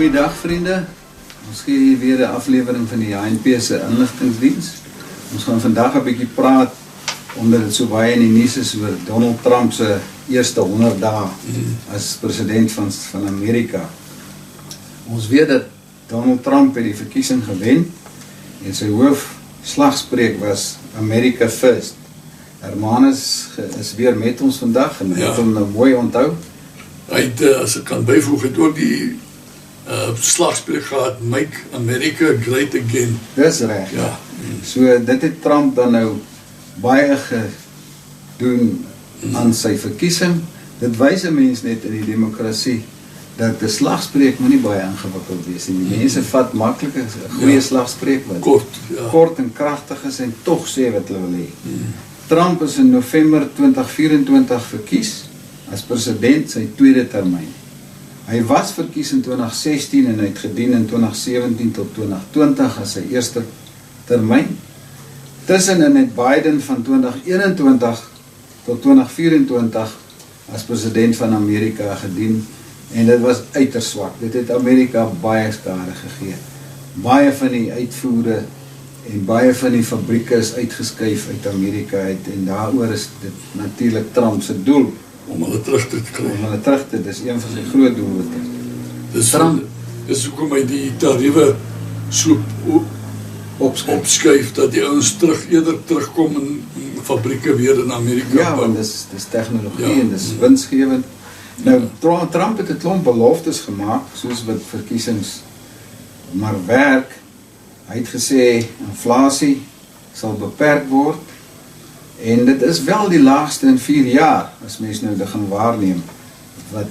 Goeiedag vriende, ons gee hier weer 'n aflewering van die HNP se inligtingsdiens. Ons gaan vandag 'n bietjie praat, omdat dit so baie in die nuus is oor Donald Trump se eerste 100 dae as president van Amerika. Ons weet dat Donald Trump het die verkiesing gewen en sy hoofslagspreuk was America First. Hermanus is weer met ons vandag en hy het hom nou mooi onthou. Hy het, as ek kan byvoeg, het ook die slagspreuk gehad, Make America Great Again. Dis reg. Ja. So dit het Trump dan nou baie gedoen aan sy verkiesing. Dit wys 'n mens net in die demokrasie dat die slagspreuk moet nie baie ingewikkeld wees nie. Die mense vat maklik 'n goeie slagspreuk wat kort en kragtig is en tog sê wat hulle wil hê. Trump is in November 2024 verkies as president sy tweede termyn. Hy was verkies in 2016 en hy het gedien in 2017 tot 2020 as sy eerste termyn. Tussenin het Biden van 2021 tot 2024 as president van Amerika gedien en dit was uiters swak. Dit het Amerika baie skade gegee. Baie van die uitvoere en baie van die fabrieke is uitgeskuif uit Amerika uit en daaroor is dit natuurlik Trump se doel om hulle terug te kry. Dis een van sy groot doelwitte. Dis hoekom hy die tariewe so opskuif dat die ouens eerder terugkom in fabrieke weer in Amerika. Ja, want dis tegnologie en dis winsgewend. Nou, Trump het 'n klomp beloftes gemaak, soos wat verkiesings maar werk. Hy het gesê, inflasie sal beperk word, en dit is wel die laagste in 4 jaar, as mens nou dit gaan waarneem, wat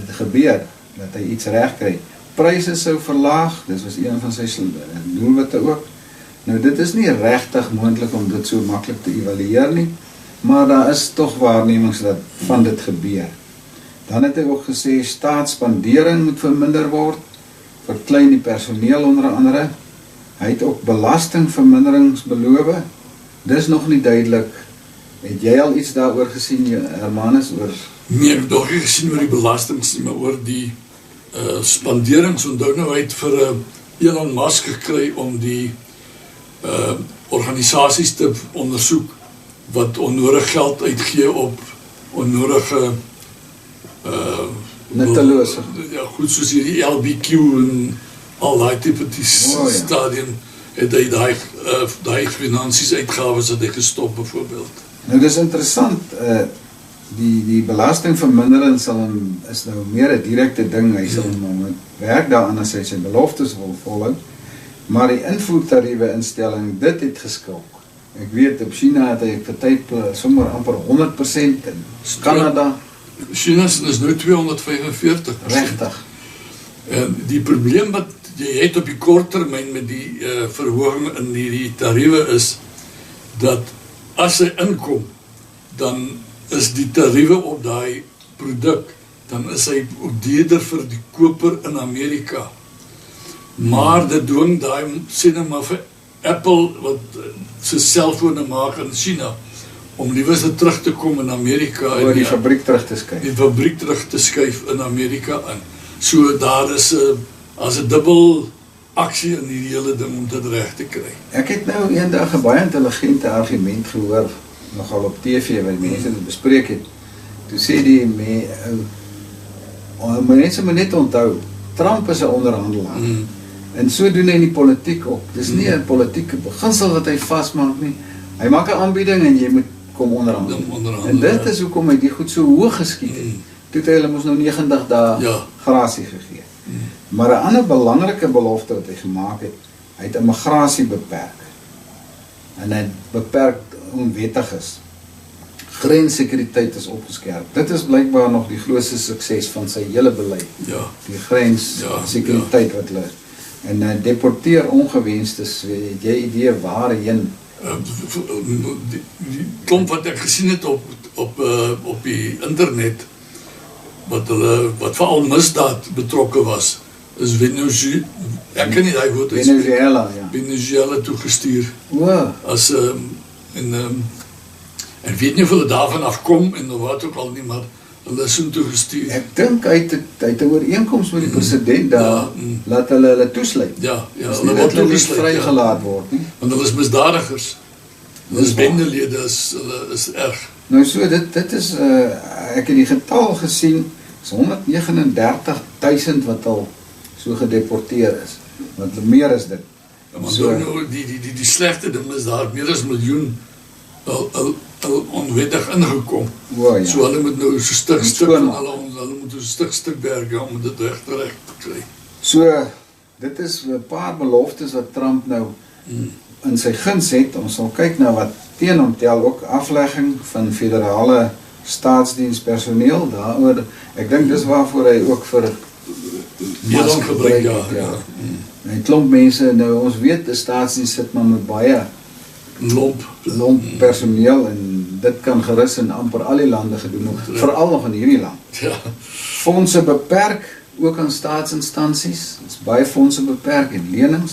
gebeur, dat hy iets reg kry. Pryse sou verlaag, dit was een van sy doelwitte ook. Nou, dit is nie regtig moontlik om dit so maklik te evalueer nie, maar daar is tog waarnemings dat van dit gebeur. Dan het hy ook gesê, staatsspandering moet verminder word, verklein die personeel onder andere. Hy het ook belastingverminderings beloof. Dis nog nie duidelik. Het jy al iets daaroor gesien, Hermanus, oor? Nee, ek het nog nie gesien oor die belastings, maar oor die spanderings. Onthou nou, hy het vir Elon Musk gekry om die organisasies te ondersoek wat onnodig geld uitgee op onnodige nuttelose. Ja, goed, soos hierdie LBQ en al die type stadium het hy die finansies uitgaves het hy gestop bijvoorbeeld. Nou dis interessant, die belastingvermindering is nou meer 'n direkte ding, hy sal nou werk daaraan as hy sy beloftes wil volhou, maar die invoertariewe instelling, dit het geskilk. Ek weet, op China het hy vir tyd sommer amper 100% in Canada. China is nou 245%. Regtig. En die probleem wat jy het op die kort termyn met die verhoging in die tariewe is, dat as hy inkom, dan is die tariewe op die produk, dan is hy ook duurder vir die koper in Amerika. Maar dit dwing die, sê nou maar vir Apple, wat sy selfone maak in China, om liewers terug te kom in Amerika. Oor die fabriek terug te skuif. Die fabriek terug te skuif in Amerika in. So daar is as 'n dubbel aksie in die hele ding om dit reg te kry. Ek het nou eendag 'n baie intelligente argument gehoor, nogal op TV, waar mense dit bespreek het. Toe sê die mense moet net onthou, Trump is 'n onderhandelaar. En so doen hy in die politiek ook. Dis nie 'n politieke beginsel wat hy vasmaak nie. Hy maak 'n aanbieding en jy moet kom onderhandel. En dit is hoekom hy die goed so hoog geskiet het. Toe het hy hulle mos nou 90 dae grasie gegee. Maar 'n ander belangrike belofte wat hy gemaak het, hy het immigrasie beperk. En hy beperk onwettiges. Grenssekuriteit is opgeskerp. Dit is blykbaar nog die grootste sukses van sy hele beleid. Die grenssekuriteit wat hulle. En deporteer ongewenstes, het jy idee waarheen? Die klomp wat ek gesien het op die internet, wat veral misdaad betrokke was, is Venezuela, ek ken nie die woord, Venezuela toegestuur. En weet nie of hulle daarvan afkom en wat ook al nie, maar hulle soontoe gestuur. Ek dink hy het 'n ooreenkoms met die president daar, laat hulle toesluit. Ja, Dis hulle nie word dat hulle nie toegesluit, vrygelaat word nie. want hulle is misdadigers. Hulle is Dis waar. bendelede, hulle is erg. Nou so, dit is, ek het die getal gesien, is 139.000 wat al so gedeporteer is. Wat meer is dit. Maar So- nou, die slegte ding is daar meer as 1 miljoen al onwettig ingekom. O, ja. So hulle moet nou so stuk Moet van skoonmaak. hulle moet so stuk werk om dit reg te kry. So, dit is 'n paar beloftes wat Trump nou in sy guns het. Ons sal kyk na wat teen hom tel, ook aflegging van federale staatsdienspersoneel daaroor. Ek dink dis waarvoor hy ook vir Nederland gebruik, ja. ja. En klomp mense, nou ons weet die staatsdiens sit maar met baie lomp personeel en dit kan gerus in amper al die lande gedoen word, veral nog in hierdie land. Ja. Fondse beperk ook aan staatsinstansies. Dit's baie fondse beperk en lenings.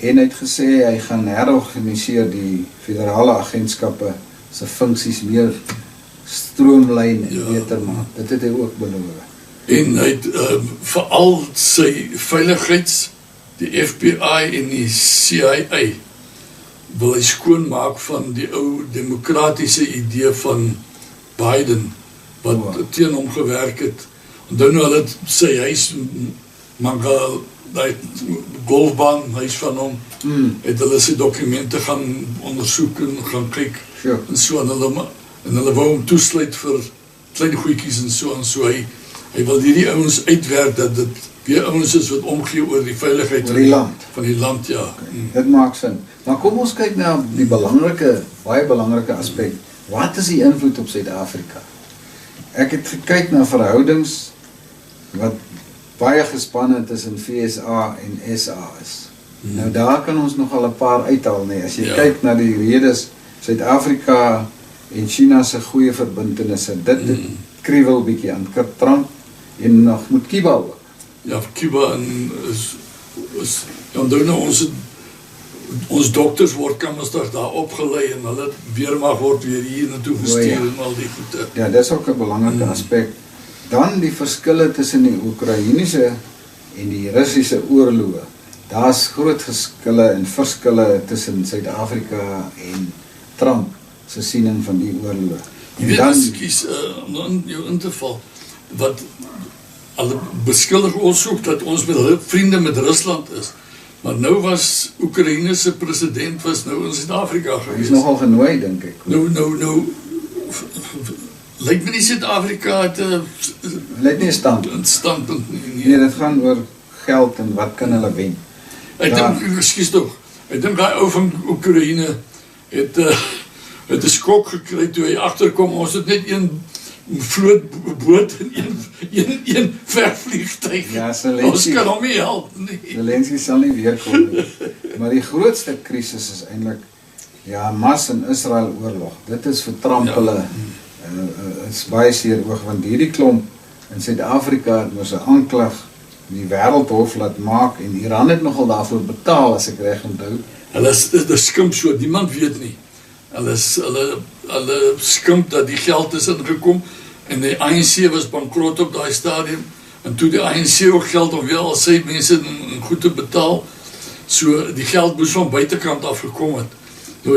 En hy het gesê hy gaan herorganiseer die federale agentskappe se funksies meer stroomlyn en beter maak. Dit het hy ook beloof. En hy het veral sy veiligheids, die FBI en die CIA wil hy skoonmaak van die ou demokratiese idee van Biden wat teen hom gewerk het. Onthou nou hulle sy huis Mangal, die golfbaan huis van hom, het hulle sy dokumente gaan ondersoek en gaan kyk en so en hulle wou hom toesluit vir klein goedjies en so hy wil hierdie ouens uitwerk dat dit weer ouens is wat omgee oor die veiligheid van die land, ja. Dit maak sin. Maar kom ons kyk na die baie belangrike aspek. Wat is die invloed op Suid-Afrika? Ek het gekyk na verhoudings wat baie gespanne tussen VSA en SA is. Nou daar kan ons nogal 'n paar uithaal nie. As jy kyk na die redes Suid-Afrika en China se goeie verbintenisse, dit kriewel bietjie aan Trump en nog met Cuba ook. Ja, Cuba is onthou nou ons dokters word kammersdag daar opgelei en hulle weermag word weer hier naartoe gestuur en al die goede. Ja, dis ook 'n belangrike aspek. Dan die verskille tussen die Oekraïense en die Russiese oorloë. Daar's groot verskille tussen Suid-Afrika en Trump se siening van die oorloë. Jy weet, ekskuus, om jou in te val, wat hulle beskuldig ons ook dat ons met vriende met Rusland is. Maar nou was Oekraïne se president was nou in Suid-Afrika gewees. Hy is nogal genooi, dink ek. Nou lyk my nie Suid-Afrika het lyk nie 'n standpunt nie. Nee, dit gaan oor geld en wat kan hulle wen. Ek dink, ekskuus tog, ek dink daai ou van Oekraïne het 'n skok gekry toe hy agterkom, ons het net een vlootboot en een vervliegtuig. Ja, Zelensky. Ons kan hom nie help nie. Zelensky sal nie weer kom nie. Maar die grootste krisis is eintlik Hamas en Israel oorlog. Dit is vir Trump hulle is baie seer oog, want hierdie klomp in Suid-Afrika het mos 'n aanklag in die wêreldhof laat maak en Iran het nogal daarvoor betaal as ek reg onthou. Hulle skimp so, niemand weet nie. Hulle skimp dat die geld is ingekom en die ANC was bankrot op daai stadium en toe die ANC ook geld om weer al sy mense in goed te betaal, so die geld moes van buitekant afgekom het. Nou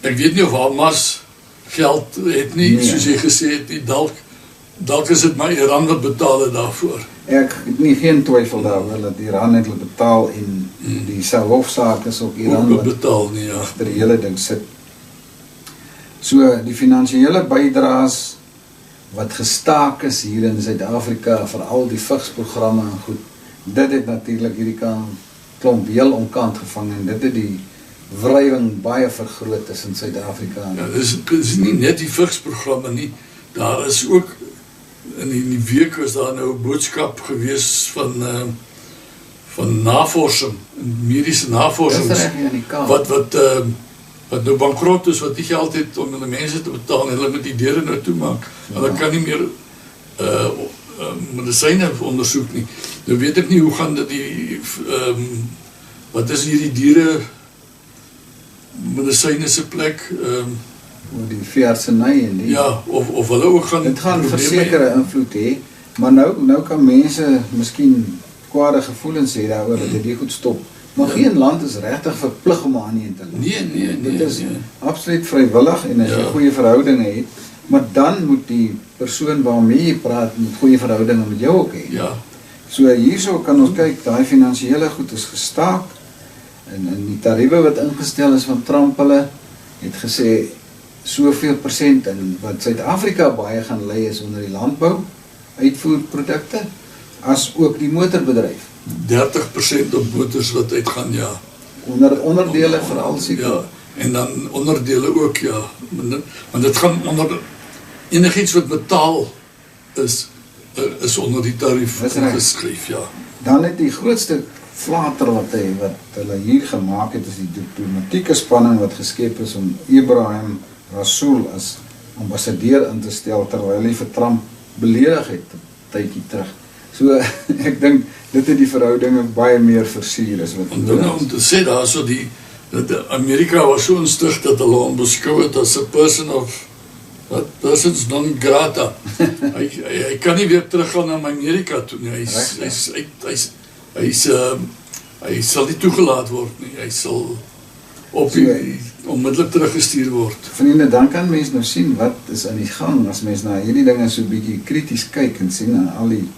ek weet nie of Hamas geld het nie, soos jy gesê het nie, dalk is dit maar Iran wat betaal het daarvoor. Ek het nie geen twyfel daaroor dat Iran het betaal en die hofsaak is ook Iran wat betaal nie, ja. Agter die hele ding sit. So die finansiële bydraes wat gestaak is hier in Suid-Afrika, veral die vigsprogramme en goed, dit het natuurlik hierdie klomp heel onkant gevang en dit het die wrywing baie vergroot tussen Suid-Afrika. Ja, dis nie net die vigsprogramme nie, daar is ook in die week was daar nou 'n boodskap gewees van navorsing, mediese navorsing, wat nou bankrot is, wat nie geld het om die mense te betaal en hulle met die deure nou toemaak. Hulle kan nie meer medisyne ondersoek nie. Nou weet ek nie hoe gaan dit wat is hierdie diere medisyne se plek, oor die veeartseny en die Ja, of hulle ook gaan dit gaan probleme versekerde invloed hê, maar nou kan mense miskien kwade gevoelens hê daaroor dat dit goed stop. Maar geen land is regtig verplig om aan een te loop. Nee. Dit is absoluut vrywillig en as jy goeie verhoudinge het, maar dan moet die persoon waarmee jy praat met goeie verhoudinge met jou ook hê. Ja, So hierso kan ons kyk, daai finansiële goed is gestaak en die tariewe wat ingestel is van Trump hulle het gesê soveel persent en wat Suid-Afrika baie gaan lei is onder die landbou, uitvoerprodukte, as ook die motorbedryf. 30% op motors wat uitgaan, ja. Onderdele veral seker. Ja, en dan onderdele ook, ja. Want dit gaan onder enigiets wat betaal is onder die tarief geskryf, ja. Dan het die grootste flater wat hulle hier gemaak het, is die diplomatieke spanning wat geskep is om Ebrahim Rasool as ambassadeur in te stel, terwyl hy vir Trump beledig het, tydjie terug. So, ek dink, dit het die verhoudinge baie meer versier as wat om te sê daar so dat Amerika was so instig dat hulle hom beskou het as 'n persons non grata. hy kan nie weer teruggaan na Amerika toe nie. Hy sal nie toegelaat word nie. Hy sal onmiddellik teruggestuur word. Vriende, dan kan mens nou sien wat is aan die gang as mens na hierdie dinge so bietjie krities kyk en sien aan al die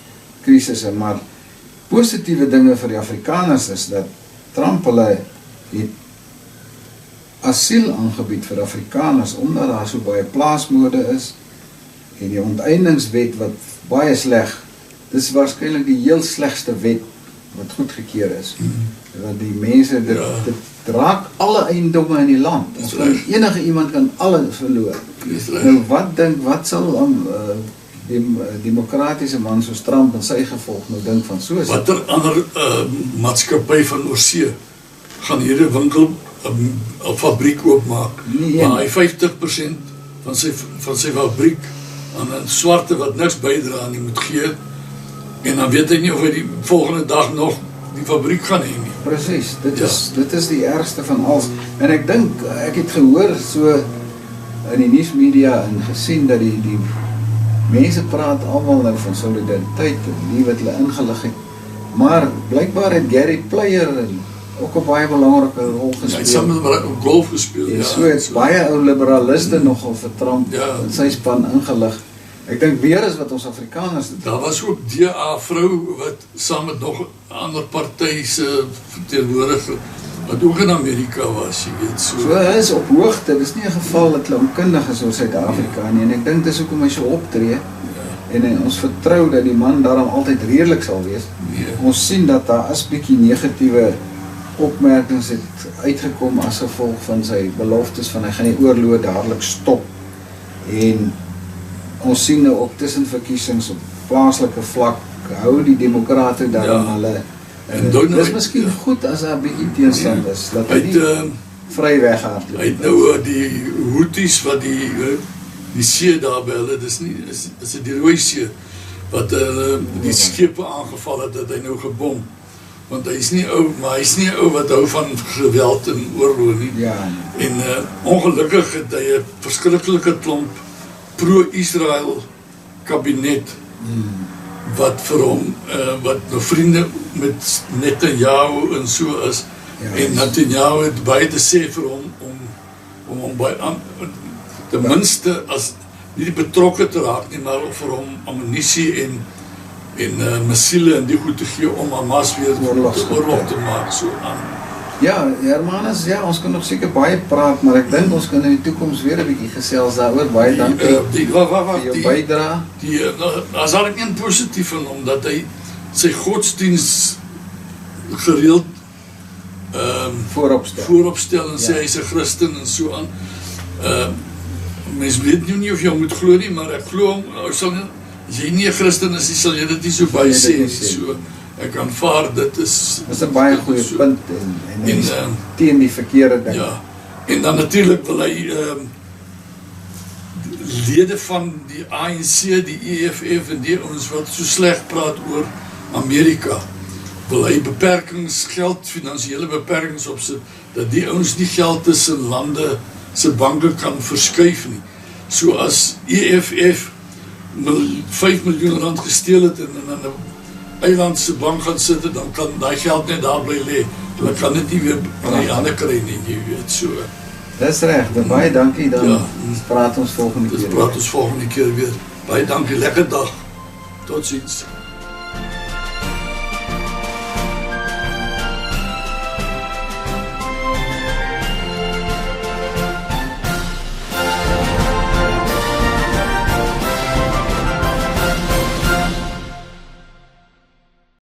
krisisse, maar positiewe dinge vir die Afrikaners is dat Trump hulle het asiel aangebied vir Afrikaners omdat daar so baie plaasmoorde is en die onteieningswet wat baie sleg, dit is waarskynlik die heel slegste wet wat goedgekeur is. Want die mense, dit raak alle eiendomme in die land. Enige iemand kan alles verloor. Nou wat sal die demokratiese man soos Trump en sy gevolg nou dink van so is. Watter ander maatskappy van oorsee gaan hier 'n winkel, 'n fabriek oopmaak, maar hy 50% van sy fabriek aan 'n swarte wat niks bydra aan nie moet gee, en dan weet hy nie of hy die volgende dag nog die fabriek gaan hê nie. Presies, dit is die ergste van alles. En ek dink, ek het gehoor so in die nuusmedia en gesien dat die mense praat almal nou van solidariteit en nie wat hulle ingelig het. Maar blykbaar het Gary Player ook 'n baie belangrike rol gespeel. Hy het saam met golf gespeel, ja. So het baie ou liberaliste nogal vir Trump in sy span ingelig. Ek dink weer is wat ons Afrikaners doen. Daar was ook DA vrou wat saam met nog 'n ander party se verteenwoordiger wat ook in Amerika was, jy weet so. So hy is op hoogte, dis nie 'n geval dat hulle onkundig is oor Suid-Afrika nie, en ek dink dis hoekom hy so optree. En ons vertrou dat die man daarom altyd redelik sal wees. Ons sien dat daar is bietjie negatiewe opmerkings het uitgekom as gevolg van sy beloftes van hy gaan die oorlog dadelik stop. En ons sien nou ook tussen verkiesings op plaaslike vlak hou die demokrate daarom hulle dis miskien goed as daar 'n bietjie teenstand is dat hy nie vry weghardloop. Hy het nou die Houthis wat die see daar by hulle, dis die Rooi See wat die skepe aangeval het, dat hy nou gebom. Want hy is nie ou, maar hy is nie ou wat hou van geweld en oorlog nie. Ja. En ongelukkig het hy 'n verskriklike klomp pro-Israel kabinet wat vir hom, wat nou vriende met Netanyahu en so is, en Netanyahu het baie te sê vir hom om hom ten minste as nie betrokke te raak nie, maar vir hom ammunisie en missiele en die goed te gee om Hamas weer oorlog te maak so aan. Ja, Hermanus, ons kan nog seker baie praat, maar ek dink ons kan in die toekoms weer 'n bietjie gesels daaroor. Baie dankie vir jou bydrae. Daar sal ek een positief van hom, dat hy sy godsdienst gereeld vooropstel en sê hy is 'n Christen en so aan. Mens weet nie of jy moet glo nie, maar ek glo hom, as jy nie 'n Christen is, sal jy dit nie so baie sê nie. So, ek aanvaar dit is 'n baie goeie punt en teen die verkeerde ding. Ja, en dan natuurlik wil hy lede van die ANC, die EFF en die ons wat so sleg praat oor Amerika, wil hy finansiële beperkings opsit, dat die ons nie geld tussen lande se banke kan verskuif nie. So as EFF 5 miljoen rand gesteel het en in 'n eilandse bank gaan sit, dan kan daai geld net daar bly lê. Hulle kan dit nie weer aan die ander kry nie, jy weet so. Dis reg, baie dankie, dan Ja. praat ons volgende Dis keer. praat ons volgende keer weer. Baie dankie, lekker dag. Totsiens.